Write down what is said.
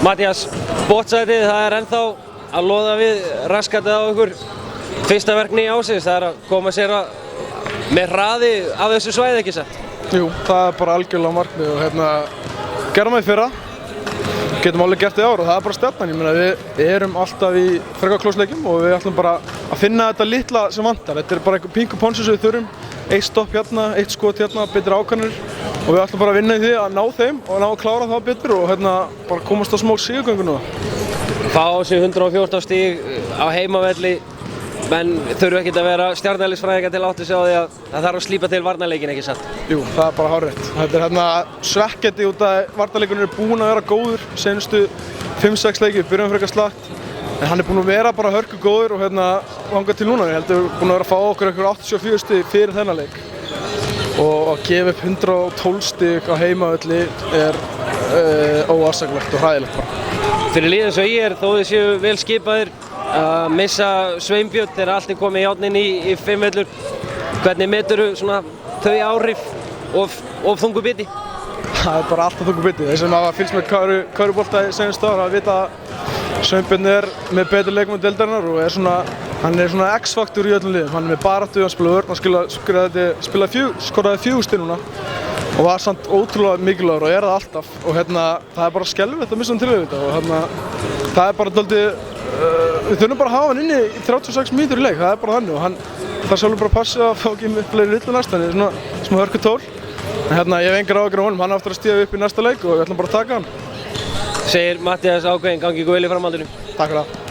Matthías, botnsætið, það er ennþá að loða við raskatið á ykkur. Fyrsta verkefni ársins, það er að koma sér með hraði af þessu svæði, ekki satt? Jú, það er bara algjörlega markmið og gerðum við í fyrra, getum alveg gert í ár og það er bara stefnan. Ég meina við erum alltaf í frekar klósleikjum og við ætlum bara að finna þetta litla sem vantar. Þetta er bara einhver pingu ponsu sem við þurfum, eitt stopp hérna, eitt skot hérna, betri ákvarðanir og við ætlum bara að vinna í því að ná þeim og ná að klára það betur og bara komast á smá sigurgöngu nú. Fá sig 114 stig á heimavelli, menn þurfu ekkert að vera stjarnælisfræðingar til að átta sig á því að það þarf að slípa til varnarleikin, ekki satt? Jú, það er bara hárrétt. Þetta er svekkjandi út að varnarleikurinn er búinn að vera góður seinustu 5-6 leiki, við byrjum frekar slakt. En hann er búinn að vera bara hörku góður og þangað til núna. Ég held að við erum búin að vera að fá okkur 84 stig fyrir þennan leik. Og að gefa upp 112 stig á heimavelli er óafsakanlegt og hræðilegt bara. Fyrir liðið eins og ég þó þið séu vel skipaðir, að missa Sveinbjörn þegar allt er komið í járnin í 5 vellur. Hvernig meturðu svona þau áhrif of þungu biti? Það er bara alltaf þungu biti. Þeir sem hafa fylgst með körubolta í seinustu ár hafa vita að Sveinbjörn er með betur leikmann deildarinnar og hann er svona X-faktor í öllum liðum. Hann er með baráttu, hann spila vörn, hann skoraði 4 stig núna og var samt ótrúlega mikilvægur og er það alltaf og það er bara skelfilegt að missa hann til auðvitað og það er bara dálítið við þurfum bara að hafa hann inni í 36 mínútur í leik, það er bara þannig og það sjálfur bara að passa að fá ekki með fleiri villu næst, þannig svona smá hörku tól. En ég hef engar áhyggjur af honum, hann á eftir að stíga upp í næsta leik og við ætlum bara að taka hann. Segir Matthías ákveðinn, gangi ykkur vel í framhaldinu. Takk fyrir það.